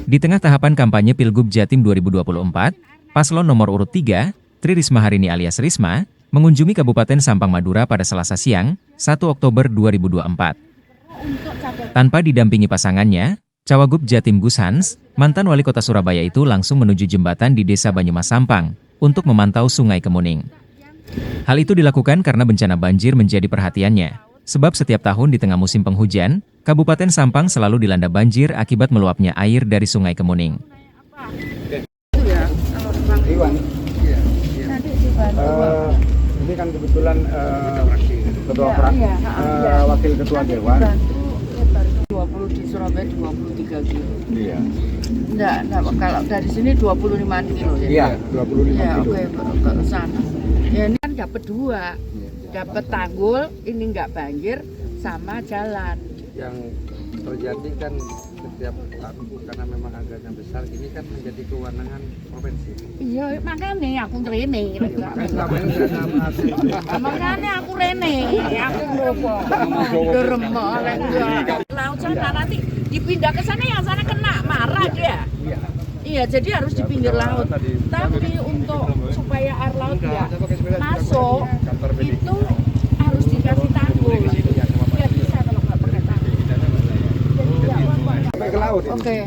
Di tengah tahapan kampanye Pilgub Jatim 2024, Paslon nomor urut 3, Tri Risma Harini alias Risma, mengunjungi Kabupaten Sampang Madura pada Selasa siang, 1 Oktober 2024. Tanpa didampingi pasangannya, Cawagup Jatim Gus Hans, mantan wali kota Surabaya itu langsung menuju jembatan di Desa Banyumas Sampang, untuk memantau Sungai Kemuning. Hal itu dilakukan karena bencana banjir menjadi perhatiannya. Sebab setiap tahun di tengah musim penghujan, Kabupaten Sampang selalu dilanda banjir akibat meluapnya air dari Sungai Kemuning. Ini kan kebetulan ketua wakil ketua dewan. 20 di Surabaya 23 kilo. Iya. Enggak, kalau dari sini 25 kilo ya. Iya, 25 ya, kilo. Oke, ke sana. Ya ini kan dapat dua. Dapat tanggul, ini enggak banjir sama jalan. Yang terjadi kan setiap tahun karena memang anggarannya besar, ini kan menjadi kewenangan provinsi. Iya, makanya aku rene. Makanya aku rene, aku ngopo. Deremo laut sana nanti dipindah ke sana, yang sana kena marah dia. Iya, jadi harus di pinggir laut. Tapi untuk supaya air laut ya masuk, itu harus dikasih tanggul. Nggak bisa kalau nggak pakai tanggul. Sampai ke laut. Oke.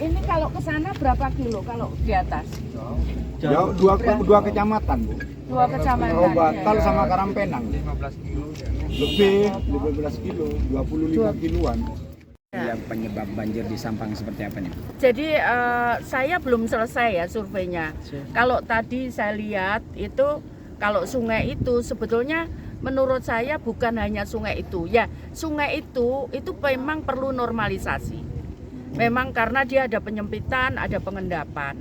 Ini kalau ke sana berapa kilo kalau di atas? Jauh, dua kecamatan, Bu. Dua kecamatan. Oh, Batal Ya. sama Karangpenang. 15 kilo. Lebih 15 kilo, 25 kiloan. Yang penyebab banjir di Sampang seperti apa nih? Jadi saya belum selesai ya surveinya. Kalau tadi saya lihat itu kalau sungai itu sebetulnya menurut saya bukan hanya sungai itu. Ya, sungai itu memang perlu normalisasi. Memang karena dia ada penyempitan, ada pengendapan.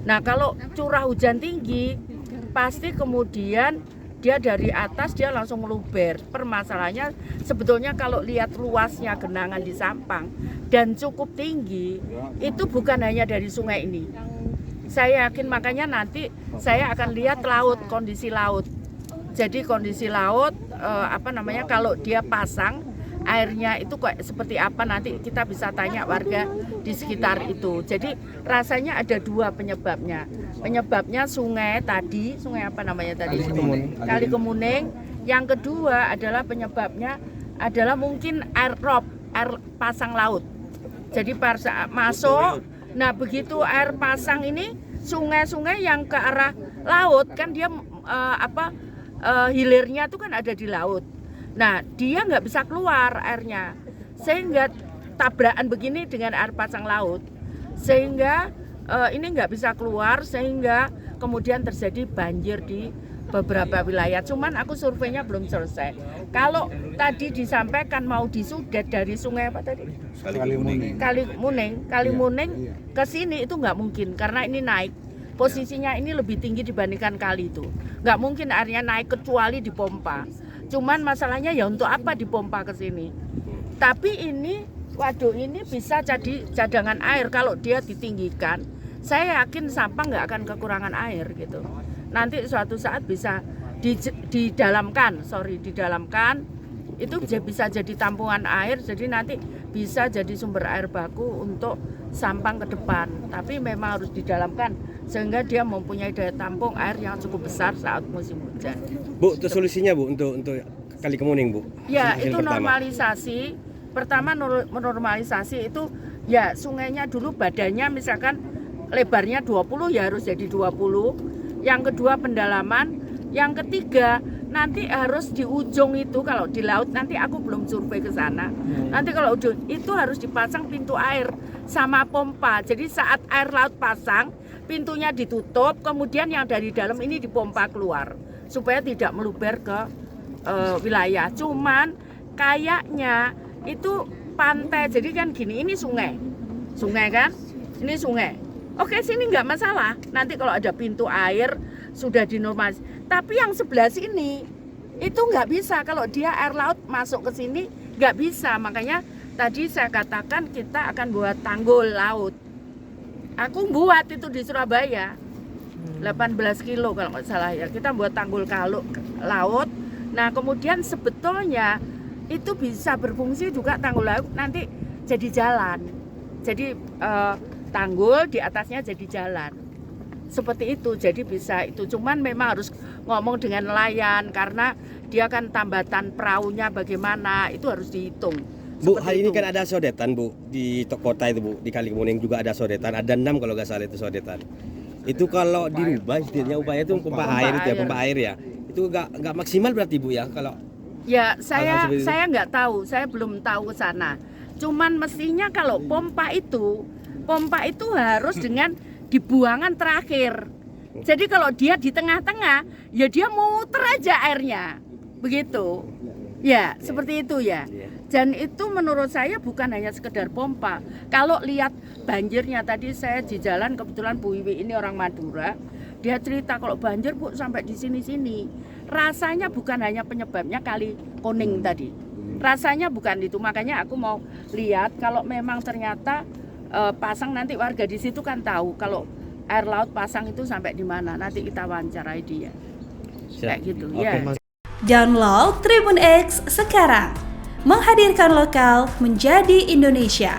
Nah, kalau curah hujan tinggi pasti kemudian dia dari atas dia langsung meluber. Permasalahannya sebetulnya kalau lihat luasnya genangan di Sampang dan cukup tinggi, itu bukan hanya dari sungai ini. Saya yakin makanya nanti saya akan lihat laut, kondisi laut. Jadi kondisi laut kalau dia pasang airnya itu kok seperti apa, nanti kita bisa tanya warga di sekitar itu. Jadi rasanya ada dua penyebabnya. Penyebabnya sungai tadi, sungai apa namanya tadi? Kali Kemuning. Yang kedua adalah penyebabnya adalah mungkin air pasang laut. Jadi masuk, nah begitu air pasang ini sungai-sungai yang ke arah laut kan dia hilirnya itu kan ada di laut. Nah, dia nggak bisa keluar airnya, sehingga tabrakan begini dengan air pasang laut, sehingga ini nggak bisa keluar, sehingga kemudian terjadi banjir di beberapa wilayah. Cuman aku surveinya belum selesai. Kalau tadi disampaikan mau disudet dari sungai apa tadi? Kali Muning ke sini itu nggak mungkin karena ini naik. Posisinya ini lebih tinggi dibandingkan kali itu. Nggak mungkin airnya naik kecuali dipompa. Cuman masalahnya ya untuk apa dipompa ke sini. Tapi ini waduk ini bisa jadi cadangan air kalau dia ditinggikan. Saya yakin Sampang nggak akan kekurangan air gitu. Nanti suatu saat bisa didalamkan itu bisa jadi tampungan air, jadi nanti bisa jadi sumber air baku untuk Sampang ke depan. Tapi memang harus didalamkan sehingga dia mempunyai daya tampung air yang cukup besar saat musim hujan. Bu, itu solusinya Bu untuk Kali Kemuning, Bu? Ya, itu normalisasi. Pertama normalisasi itu ya sungainya dulu badannya misalkan lebarnya 20 ya harus jadi 20. Yang kedua pendalaman, yang ketiga nanti harus di ujung itu kalau di laut nanti aku belum survei ke sana. Nanti kalau ujung itu harus dipasang pintu air sama pompa. Jadi saat air laut pasang, pintunya ditutup, kemudian yang dari dalam ini dipompa keluar supaya tidak meluber ke wilayah. Cuman kayaknya itu pantai, jadi kan gini, ini sungai kan, ini sungai. Oke, sini nggak masalah. Nanti kalau ada pintu air sudah dinormalis. Tapi yang sebelah sini itu nggak bisa. Kalau dia air laut masuk ke sini nggak bisa. Makanya tadi saya katakan kita akan buat tanggul laut. Aku buat itu di Surabaya 18 kilo kalau nggak salah ya. Kita buat tanggul laut. Nah kemudian sebetulnya itu bisa berfungsi juga tanggul laut nanti jadi jalan. Jadi tanggul di atasnya jadi jalan. Seperti itu, jadi bisa itu. Cuman memang harus ngomong dengan nelayan karena dia kan tambatan perahunya bagaimana, itu harus dihitung. Bu, Seperti hari ini itu. kan ada sodetan Bu di kota itu Bu, di Kalikuning juga ada sodetan, ada 6 kalau nggak salah itu sodetan. Itu kalau dirubah istilahnya upaya itu pompa air itu ya, pompa air ya. Itu nggak maksimal berarti Bu ya kalau Ya, hal-hal seperti itu. saya nggak tahu, saya belum tahu ke sana. Cuman mestinya kalau pompa itu harus dengan dibuangan terakhir. Jadi kalau dia di tengah-tengah, ya dia muter aja airnya. Begitu. Ya, seperti itu ya. Dan itu menurut saya bukan hanya sekedar pompa. Kalau lihat banjirnya tadi saya di jalan, kebetulan Bu Wiwi ini orang Madura, dia cerita kalau banjir Bu sampai di sini-sini. Rasanya bukan hanya penyebabnya Kali Kuning tadi. Rasanya bukan itu. Makanya aku mau lihat kalau memang ternyata pasang, nanti warga di situ kan tahu kalau air laut pasang itu sampai di mana. Nanti kita wawancarai dia. Kayak gitu ya. Download Tribun X sekarang. Menghadirkan lokal menjadi Indonesia.